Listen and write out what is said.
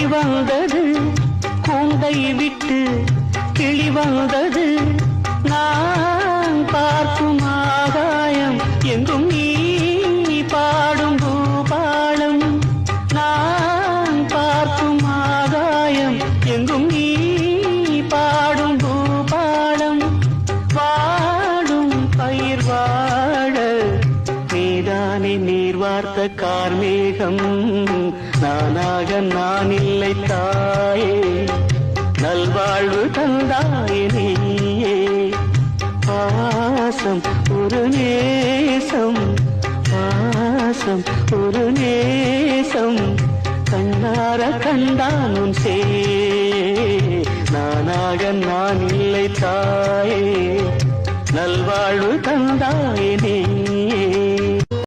வந்தது கூண்டை விட்டு கிளி வந்தது நான் பார்க்கும் ஆகாயம் எங்கும் நீ பாடும் பூபாலம் நான் பார்க்கும் ஆகாயம் எங்கும் நீ பாடும் பூபாலம் வாடும் பயிர் வாழ நீதானே நீர் வார்த்த கார்மேகம் நானாக நான் இல்லை தாயே நல்வாழ்வு தந்தாயே நீயே பாசம் ஒரு நேசம் பாசம் ஒரு நேசம் கண்ணார கண்டான் உன் சே நானாக நான் இல்லை தாயே நல்வாழ்வு தந்தாயே